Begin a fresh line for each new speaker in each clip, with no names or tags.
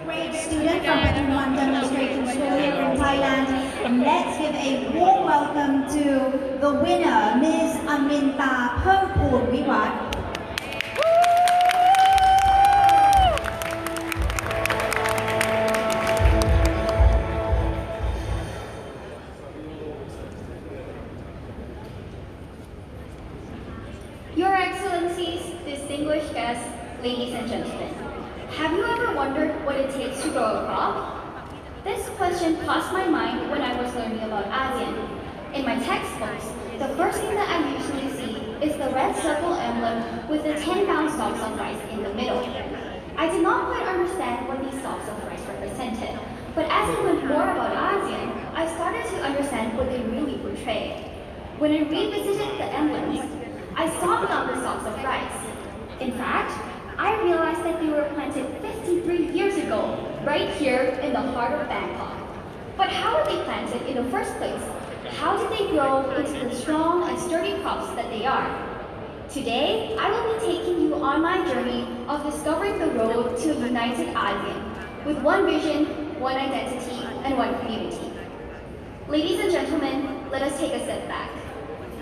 great student from Patumwan demonstrating school here in Thailand. Let's give a warm welcome to the winner, Ms. Aminta Permpoonwiwat.
Your Excellencies, distinguished guests, ladies and gentlemen, have you ever wondered what it takes to grow a crop? This question crossed my mind when I was learning about ASEAN. In my textbooks, the first thing that I usually see is the red circle emblem with the 10-pound stalks of rice in the middle. I did not quite understand what these stalks of rice represented, but as I learned more about ASEAN, I started to understand what they really portray. When I revisited the emblems, I saw beyond the stalks of rice. In fact, I realized that they were planted 53 years ago, right here in the heart of Bangkok. But how were they planted in the first place? How did they grow into the strong and sturdy crops that they are? Today, I will be taking you on my journey of discovering the road to a united ASEAN, with one vision, one identity, and one community. Ladies and gentlemen, let us take a step back.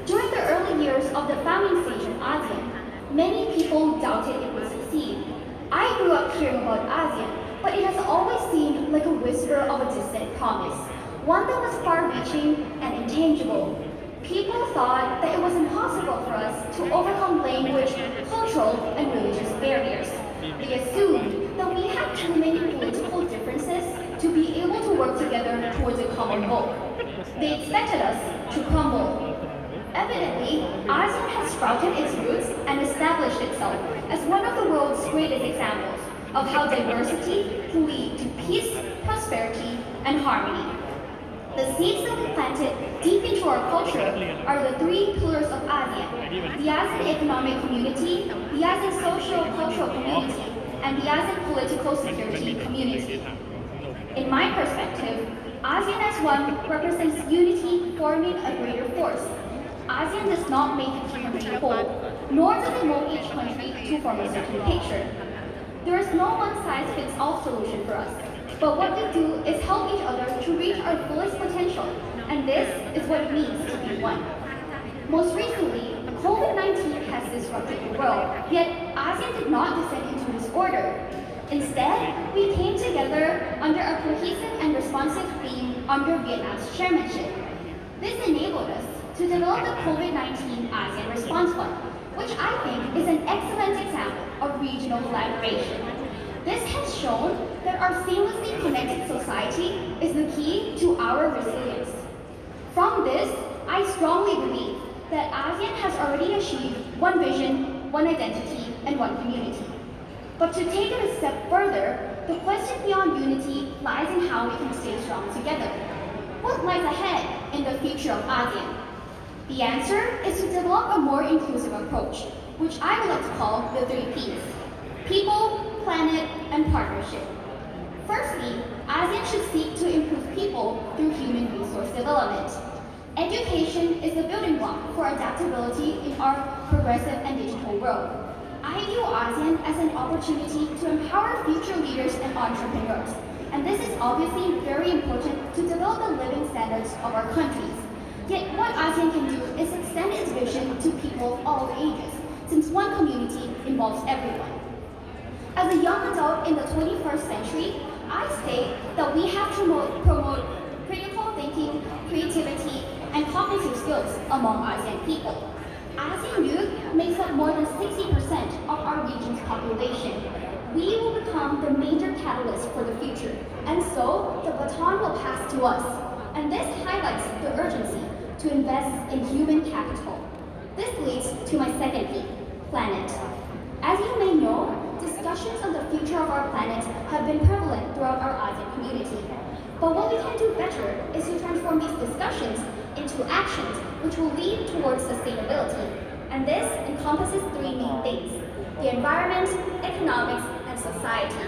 During the early years of the founding stage of ASEAN, many people doubted it would succeed. I grew up hearing about ASEAN, but it has always seemed like a whisper of a distant promise, one that was far-reaching and intangible. People thought that it was impossible for us to overcome language, cultural, and religious barriers. They assumed that we had too many political differences to be able to work together towards a common goal. They expected us to crumble. Evidently, ASEAN has sprouted its roots and established itself as one of the world's greatest examples of how diversity can lead to peace, prosperity, and harmony. The seeds that we planted deep into our culture are the three pillars of ASEAN: the ASEAN Economic Community, the ASEAN Social-Cultural Community, and the ASEAN Political Security Community. In my perspective, ASEAN as one represents unity forming a greater force. ASEAN does not make each country whole, nor does it mold each country to form a certain picture. There is no one-size-fits-all solution for us, but what we do is help each other to reach our fullest potential, and this is what it means to be one. Most recently, COVID-19 has disrupted the world, yet ASEAN did not descend into disorder. Instead, we came together under a cohesive and responsive theme under Vietnam's chairmanship. This enabled us to develop the COVID-19 ASEAN Response Fund, which I think is an excellent example of regional collaboration. This has shown that our seamlessly connected society is the key to our resilience. From this, I strongly believe that ASEAN has already achieved one vision, one identity, and one community. But to take it a step further, the question beyond unity lies in how we can stay strong together. What lies ahead in the future of ASEAN? The answer is to develop a more inclusive approach, which I would like to call the 3 Ps: people, planet, and partnership. Firstly, ASEAN should seek to improve people through human resource development. Education is the building block for adaptability in our progressive and digital world. I view ASEAN as an opportunity to empower future leaders and entrepreneurs, and this is obviously very important to develop the living standards of our countries. Yet what ASEAN can do is extend its vision to people of all ages, since one community involves everyone. As a young adult in the 21st century, I state that we have to promote critical thinking, creativity, and cognitive skills among ASEAN people. ASEAN youth makes up more than 60% of our region's population. We will become the major catalyst for the future, and so the baton will pass to us. And this highlights the urgency to invest in human capital. This leads to my second P, planet. As you may know, discussions on the future of our planet have been prevalent throughout our ASEAN community. But what we can do better is to transform these discussions into actions which will lead towards sustainability. And this encompasses 3 main things: the environment, economics, and society.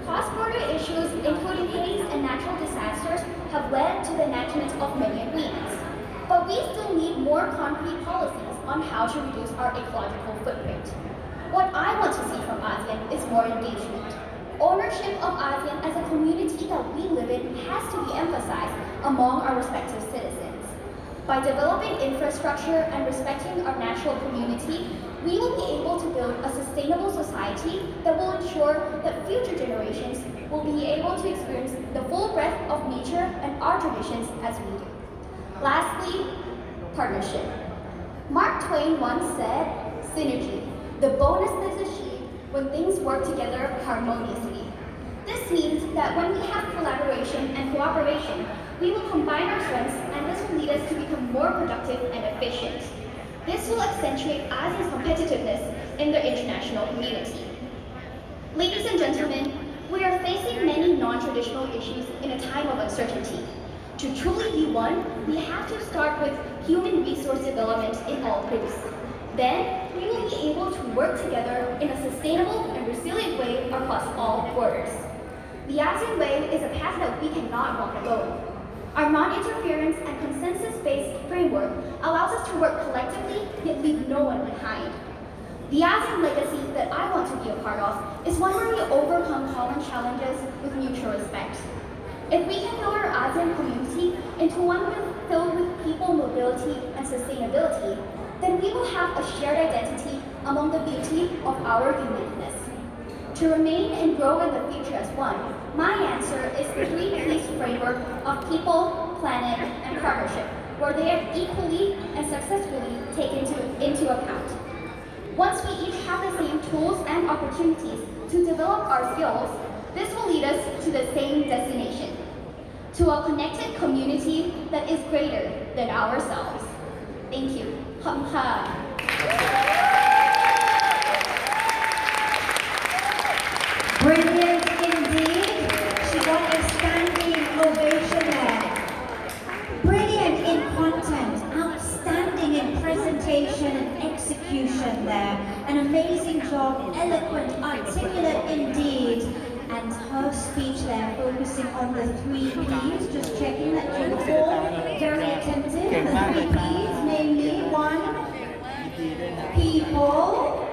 Cross-border issues, including haze and natural disasters, have led to the enactment of many agreements. But we still need more concrete policies on how to reduce our ecological footprint. What I want to see from ASEAN is more engagement. Ownership of ASEAN ASEAN as a community that we live in has to be emphasized among our respective citizens. By developing infrastructure and respecting our natural community, we will be able to build a sustainable society that will ensure that future generations will be able to experience the full breadth of nature and our traditions as we do. Lastly, partnership. Mark Twain once said, synergy, the bonus is achieved when things work together harmoniously. This means that when we have collaboration and cooperation, we will combine our strengths and this will lead us to become more productive and efficient. This will accentuate ASEAN's competitiveness in the international community. Ladies and gentlemen, we are facing many non-traditional issues in a time of uncertainty. To truly be one, we have to start with human resource development in all groups. Then, we will be able to work together in a sustainable and resilient way across all borders. The ASEAN Way is a path that we cannot walk alone. Our non-interference and consensus-based framework allows us to work collectively yet leave no one behind. The ASEAN legacy that I want to be a part of is one where we overcome common challenges with mutual respect. If we can build our ASEAN community into one filled with people mobility and sustainability, then we will have a shared identity among the beauty of our uniqueness. To remain and grow in the future as one, my answer is the 3Ps framework of people, planet, and partnership, where they are equally and successfully taken into account. Once we each have the same tools and opportunities to develop our skills, this will lead us to the same destination, to a connected community that is greater than ourselves. Thank you. Hamha.
Brilliant indeed. She got a standing ovation there. Brilliant in content, outstanding in presentation and execution there. An amazing job, eloquent, articulate indeed. And her speech there focusing on the 3Ps, just checking that you're all very attentive. The 3Ps, namely one, people,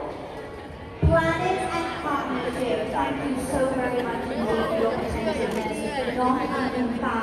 planet and partnership. Thank you so very much indeed for your attentiveness. น้องอามินตา